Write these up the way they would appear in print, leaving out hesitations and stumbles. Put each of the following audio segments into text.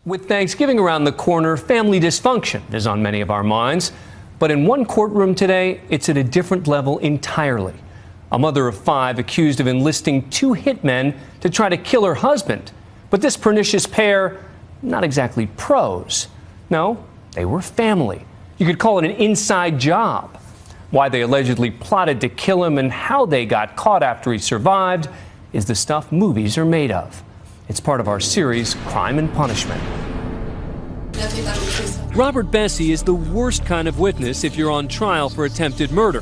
With Thanksgiving around the corner, family dysfunction is on many of our minds. But in one courtroom today, it's at a different level entirely. A mother of 5 accused of enlisting 2 hitmen to try to kill her husband. But this pernicious pair, not exactly pros. No, they were family. You could call it an inside job. Why they allegedly plotted to kill him and how they got caught after he survived is the stuff movies are made of. It's part of our series, Crime and Punishment. Robert Bessie is the worst kind of witness if you're on trial for attempted murder.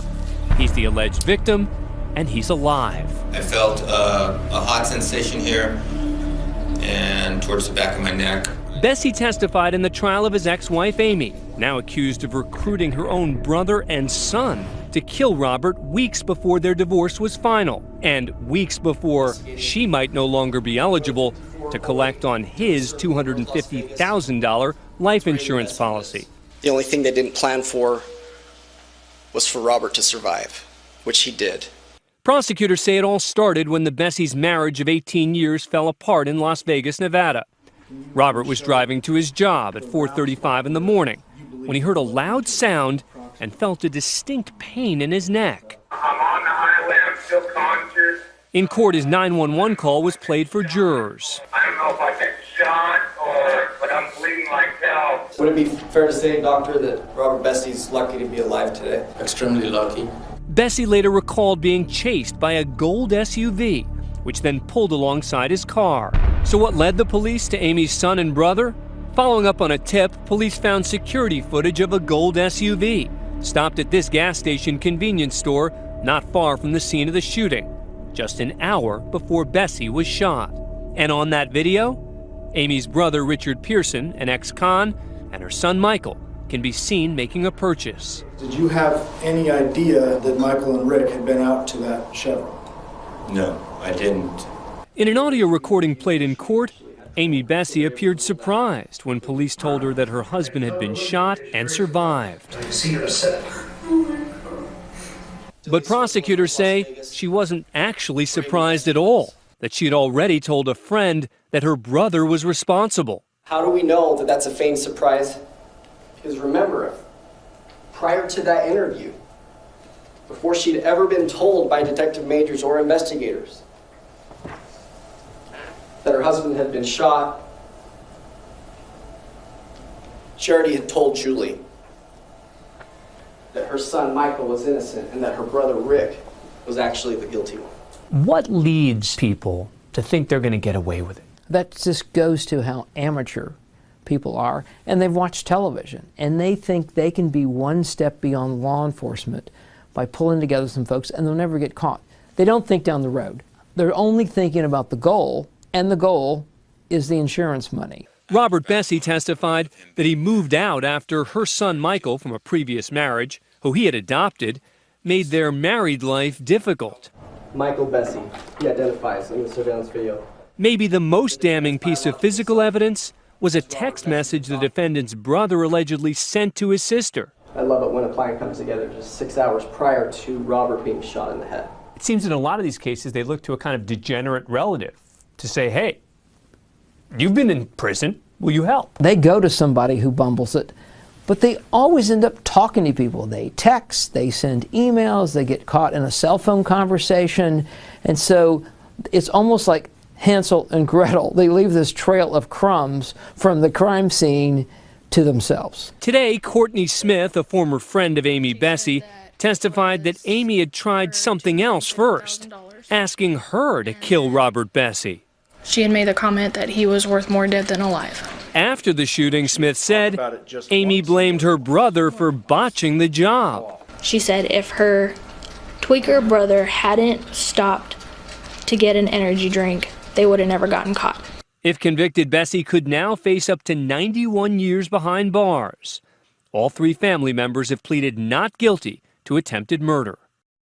He's the alleged victim, and he's alive. I felt a hot sensation here and towards the back of my neck. Bessie testified in the trial of his ex-wife, Amy, now accused of recruiting her own brother and son to kill Robert weeks before their divorce was final, and weeks before she might no longer be eligible to collect on his $250,000 life insurance policy. The only thing they didn't plan for was for Robert to survive, which he did. Prosecutors say it all started when the Bessie's marriage of 18 years fell apart in Las Vegas, Nevada. Robert was driving to his job at 4:35 in the morning when he heard a loud sound and felt a distinct pain in his neck. I'm on the highway, I'm still conscious. In court, his 911 call was played for jurors. I don't know if I get shot but I'm bleeding like hell. Would it be fair to say, doctor, that Robert Bessie's lucky to be alive today? Extremely lucky. Bessie later recalled being chased by a gold SUV, which then pulled alongside his car. So what led the police to Amy's son and brother? Following up on a tip, police found security footage of a gold SUV stopped at this gas station convenience store not far from the scene of the shooting, just an hour before Bessie was shot. And on that video, Amy's brother Richard Pearson, an ex-con, and her son Michael can be seen making a purchase. Did you have any idea that Michael and Rick had been out to that Chevron? No, I didn't. In an audio recording played in court, Amy Bessie appeared surprised when police told her that her husband had been shot and survived. But prosecutors say she wasn't actually surprised at all, that she had already told a friend that her brother was responsible. How do we know that that's a feigned surprise? Because remember, prior to that interview, before she'd ever been told by detective majors or investigators that her husband had been shot, Charity had told Julie that her son Michael was innocent and that her brother Rick was actually the guilty one. What leads people to think they're going to get away with it? That just goes to how amateur people are, and they've watched television, and they think they can be one step beyond law enforcement by pulling together some folks, and they'll never get caught. They don't think down the road. They're only thinking about the goal, and the goal is the insurance money. Robert Bessie testified that he moved out after her son Michael, from a previous marriage, who he had adopted, made their married life difficult. Michael Bessie, he identifies in the surveillance video. Maybe the most damning piece of physical evidence was a text message the defendant's brother allegedly sent to his sister. I love it when a plan comes together just 6 hours prior to Robert being shot in the head. It seems in a lot of these cases they look to a kind of degenerate relative to say, hey, you've been in prison, will you help? They go to somebody who bumbles it, but they always end up talking to people. They text, they send emails, they get caught in a cell phone conversation, and so it's almost like Hansel and Gretel. They leave this trail of crumbs from the crime scene to themselves. Today, Courtney Smith, a former friend of Amy Bessie, testified that Amy had tried something else first, asking her to kill Robert Bessie. She had made the comment that he was worth more dead than alive. After the shooting, Smith said, Amy blamed her brother for botching the job. She said if her tweaker brother hadn't stopped to get an energy drink, they would have never gotten caught. If convicted, Bessie could now face up to 91 years behind bars. All 3 family members have pleaded not guilty to attempted murder.